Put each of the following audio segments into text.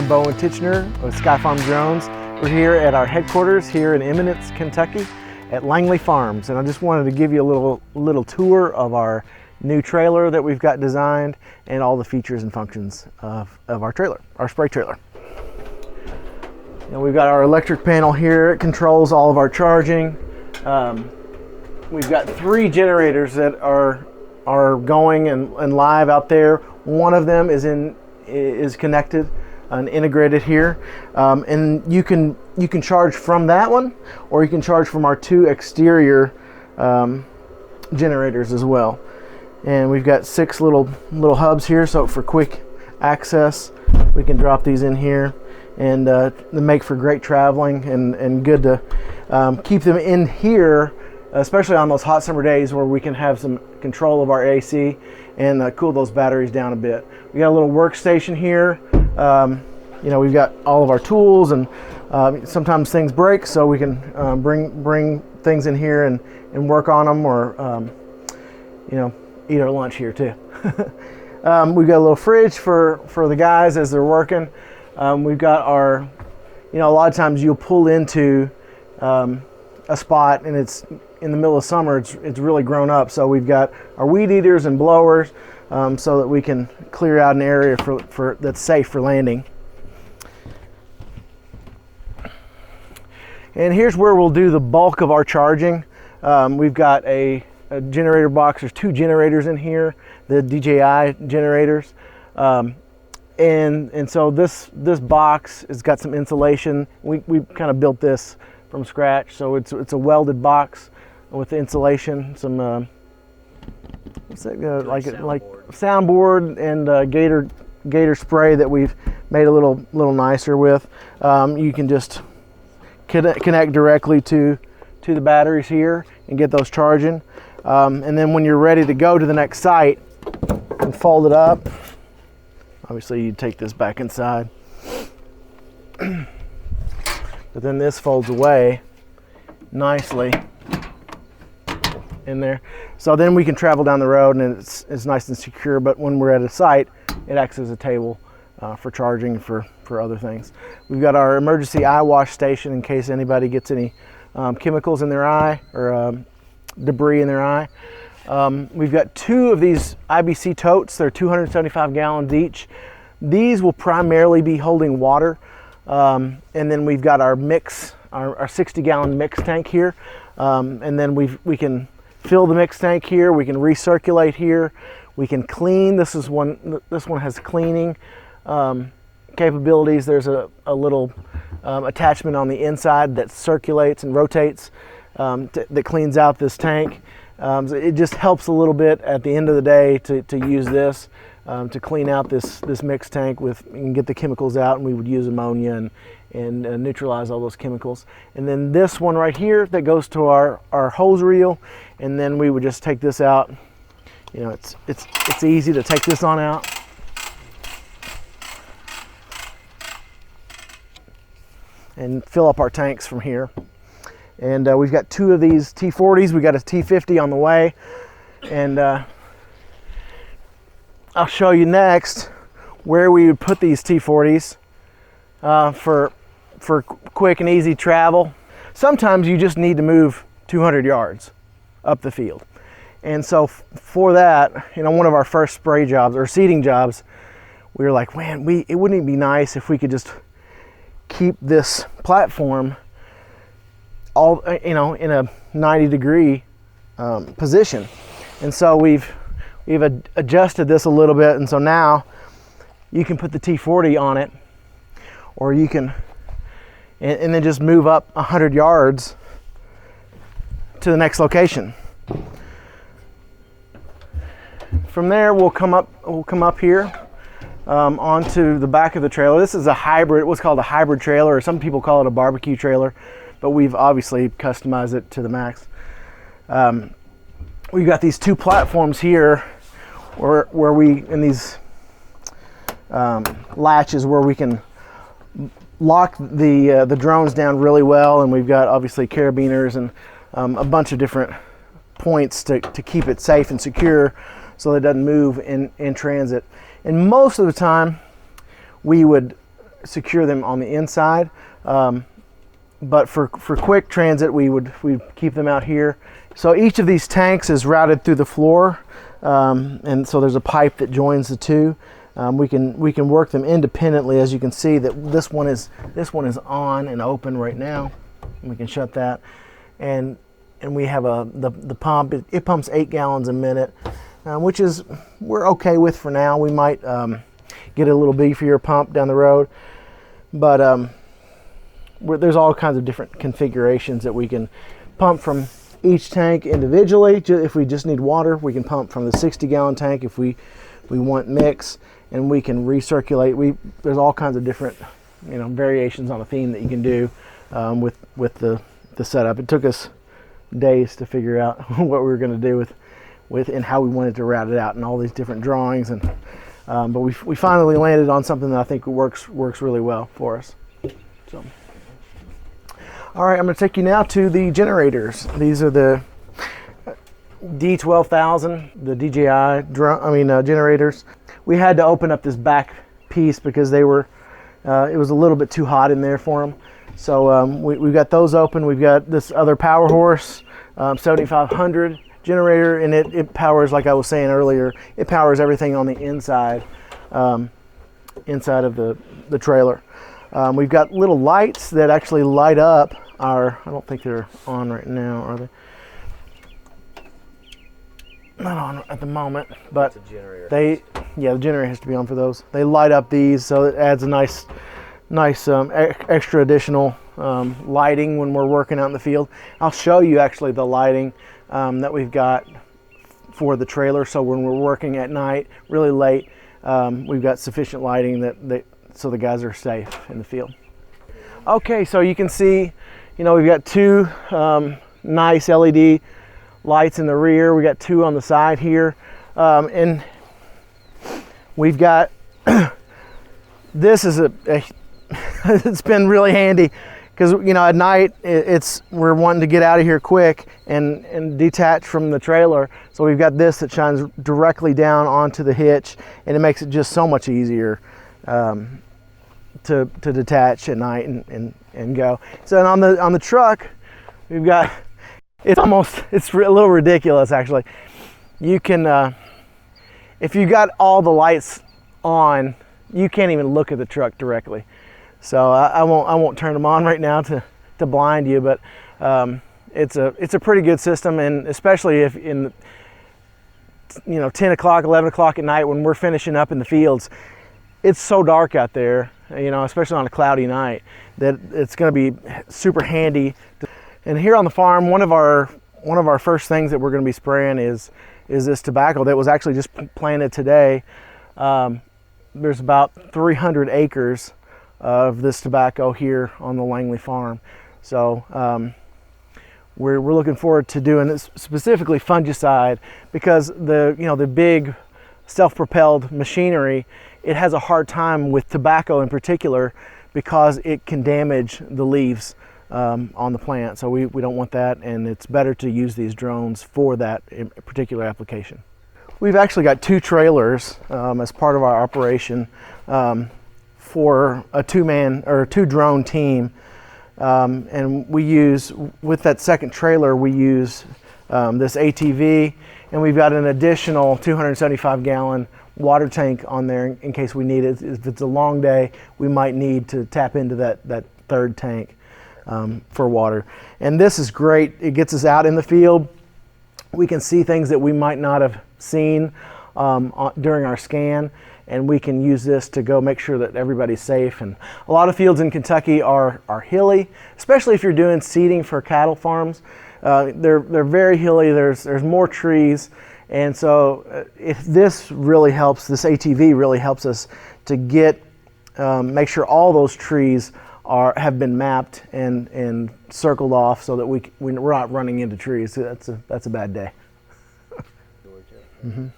Bo and Titchener with SkyFarm Drones. We're here at our headquarters here in Eminence, Kentucky at Langley Farms, and I just wanted to give you a little tour of our new trailer that we've got designed and all the features and functions of our trailer, our spray trailer. And we've got our electric panel here. It controls all of our charging. We've got 3 generators that are going and live out there. One of them is connected and integrated here, and you can charge from that one, or you can charge from our 2 exterior generators as well. And we've got 6 little hubs here, so for quick access we can drop these in here, and they make for great traveling and good to keep them in here, especially on those hot summer days where we can have some control of our AC and cool those batteries down a bit. We got a little workstation here. You know, we've got all of our tools, and sometimes things break, so we can bring things in here and work on them, or you know, eat our lunch here too. We've got a little fridge for the guys as they're working. We've got our, you know, a lot of times you'll pull into a spot and it's in the middle of summer, it's really grown up, so we've got our weed eaters and blowers so that we can clear out an area for that's safe for landing. And here's where we'll do the bulk of our charging. We've got a generator box. There's 2 generators in here, the DJI generators, and so this box has got some insulation. We kind of built this from scratch, so it's a welded box with insulation, some what's that, like soundboard and gator spray that we've made a little nicer with. You can just connect directly to the batteries here and get those charging, and then when you're ready to go to the next site and fold it up, obviously you take this back inside, but then this folds away nicely in there, so then we can travel down the road and it's nice and secure. But when we're at a site, it acts as a table for charging for other things. We've got our emergency eye wash station in case anybody gets any chemicals in their eye or debris in their eye. We've got 2 of these IBC totes. They're 275 gallons each. These will primarily be holding water, and then we've got our mix, our 60-gallon mix tank here, and then we can fill the mix tank here. We can recirculate here. We can clean. This one has cleaning capabilities. There's a little attachment on the inside that circulates and rotates that cleans out this tank. So it just helps a little bit at the end of the day to use this to clean out this mix tank and get the chemicals out, and we would use ammonia and neutralize all those chemicals. And then this one right here that goes to our hose reel, and then we would just take this out. You know, it's easy to take this on out. And fill up our tanks from here. And we've got 2 of these T40s. We got a T50 on the way, and I'll show you next where we would put these T40s for quick and easy travel. Sometimes you just need to move 200 yards up the field, and so for that, you know, one of our first spray jobs or seeding jobs, we were like, man, it wouldn't it be nice if we could just keep this platform all, you know, in a 90-degree position. And so we've adjusted this a little bit, and so now you can put the T40 on it, or you can and then just move up 100 yards to the next location. From there we'll come up here onto the back of the trailer. This is a hybrid, what's called a hybrid trailer, or some people call it a barbecue trailer, but we've obviously customized it to the max. We've got these 2 platforms here where we, in these latches, where we can lock the drones down really well, and we've got obviously carabiners and a bunch of different points to keep it safe and secure so that it doesn't move in transit. And most of the time we would secure them on the inside. But for quick transit, we'd keep them out here. So each of these tanks is routed through the floor, and so there's a pipe that joins the two. We can work them independently. As you can see, that this one is on and open right now. We can shut that, and we have the pump. It pumps 8 gallons a minute, which is we're okay with for now. We might get a little beefier pump down the road, but there's all kinds of different configurations that we can pump from each tank individually. If we just need water, we can pump from the 60-gallon tank if we want mix, and we can recirculate. There's all kinds of different variations on a theme that you can do with the setup. It took us days to figure out what we were going to do with and how we wanted to route it out, and all these different drawings, and but we finally landed on something that I think works really well for us. So. All right, I'm going to take you now to the generators. These are the D12000, the DJI generators. We had to open up this back piece because they were, it was a little bit too hot in there for them. So we've got those open. We've got this other Power Horse 7500 generator, and it powers, like I was saying earlier, it powers everything on the inside of the trailer. We've got little lights that actually light up I don't think they're on right now, are they? Not on at the moment, but the generator has to be on for those. They light up these, so it adds a nice extra additional lighting when we're working out in the field. I'll show you actually the lighting that we've got for the trailer, so when we're working at night, really late, we've got sufficient lighting so the guys are safe in the field. Okay, so you can see, we've got two nice LED lights in the rear. We got two on the side here, and we've got this is it's been really handy because at night we're wanting to get out of here quick and detach from the trailer. So we've got this that shines directly down onto the hitch, and it makes it just so much easier to detach at night and go. So on the truck, we've got it's a little ridiculous actually. You can if you got all the lights on, you can't even look at the truck directly. So I won't turn them on right now to blind you, but it's a pretty good system, and especially if in 10 o'clock, 11 o'clock at night when we're finishing up in the fields, it's so dark out there, especially on a cloudy night, that it's going to be super handy. And here on the farm, one of our first things that we're going to be spraying is this tobacco that was actually just planted today. There's about 300 acres of this tobacco here on the Langley farm. So we're looking forward to doing this, specifically fungicide, because the big self-propelled machinery, it has a hard time with tobacco in particular because it can damage the leaves on the plant. So we don't want that, and it's better to use these drones for that particular application. We've actually got two trailers as part of our operation for a two drone team, and we use, with that second trailer, we use this ATV, and we've got an additional 275 gallon water tank on there in case we need it. If it's a long day, we might need to tap into that third tank for water. And this is great. It gets us out in the field. We can see things that we might not have seen during our scan, and we can use this to go make sure that everybody's safe. And a lot of fields in Kentucky are hilly, especially if you're doing seeding for cattle farms. They're very hilly. There's more trees, and so if this really helps, this ATV really helps us to get make sure all those trees have been mapped and circled off, so that we're not running into trees. That's a bad day. Mm-hmm.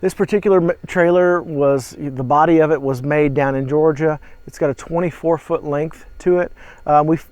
This particular trailer the body of it was made down in Georgia. It's got a 24-foot length to it.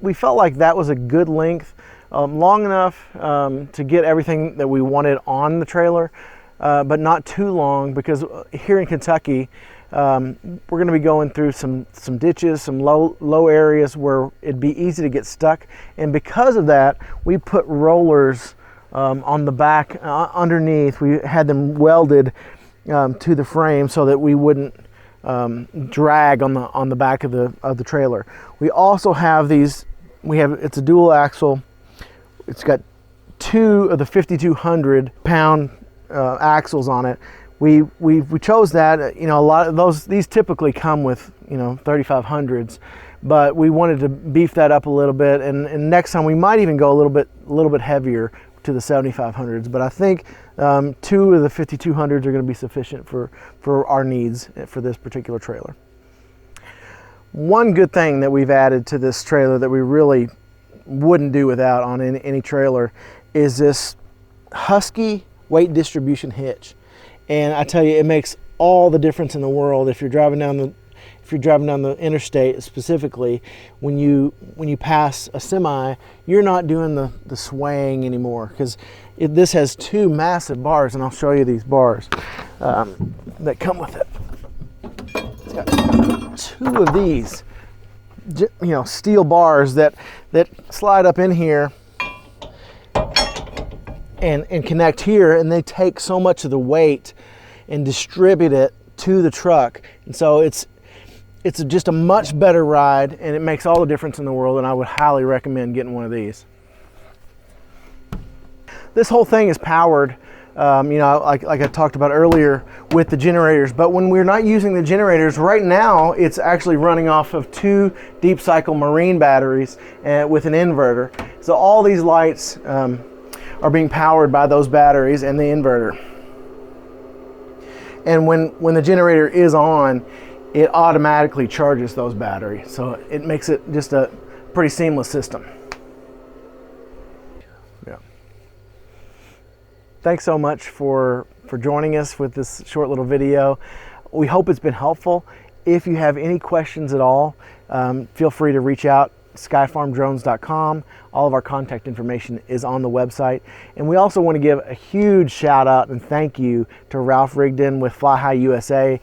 We felt like that was a good length, long enough to get everything that we wanted on the trailer, but not too long, because here in Kentucky, we're going to be going through some ditches, some low areas where it'd be easy to get stuck. And because of that, we put rollers on the back underneath. We had them welded to the frame so that we wouldn't drag on the back of the trailer. We also have these. It's a dual axle. It's got 2 of the 5,200 pound axles on it. We chose that. A lot of these typically come with 3,500s, but we wanted to beef that up a little bit. And next time we might even go a little bit heavier to the 7,500s. But I think 2 of the 5,200s are going to be sufficient for our needs for this particular trailer. One good thing that we've added to this trailer that we really wouldn't do without on any trailer is this Husky weight distribution hitch. And I tell you, it makes all the difference in the world if you're driving down the interstate, specifically when you pass a semi. You're not doing the swaying anymore, because this has 2 massive bars, and I'll show you these bars that come with it. It's got 2 of these, steel bars that slide up in here and connect here, and they take so much of the weight and distribute it to the truck. And so it's just a much better ride, and it makes all the difference in the world, and I would highly recommend getting one of these. This whole thing is powered, like I talked about earlier, with the generators, but when we're not using the generators, right now it's actually running off of 2 deep cycle marine batteries with an inverter. So all these lights are being powered by those batteries and the inverter. And when the generator is on, it automatically charges those batteries. So it makes it just a pretty seamless system. Yeah. Thanks so much for joining us with this short little video. We hope it's been helpful. If you have any questions at all, feel free to reach out. SkyFarmDrones.com. All of our contact information is on the website. And we also want to give a huge shout out and thank you to Ralph Rigdon with Fly High USA.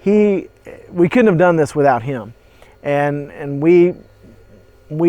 We couldn't have done this without him. And we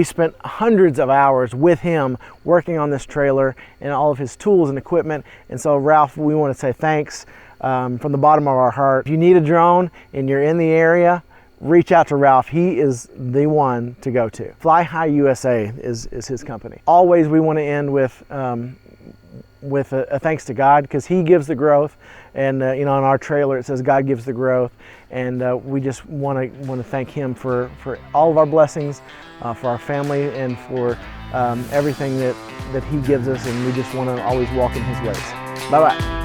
spent hundreds of hours with him working on this trailer and all of his tools and equipment. And so Ralph, we want to say thanks from the bottom of our heart. If you need a drone and you're in the area, reach out to Ralph. He is the one to go to. Fly High USA is his company. Always we want to end with a thanks to God, because He gives the growth. And on our trailer it says God gives the growth. And we just want to thank Him for all of our blessings, for our family, and for everything that He gives us. And we just want to always walk in His ways. Bye-bye.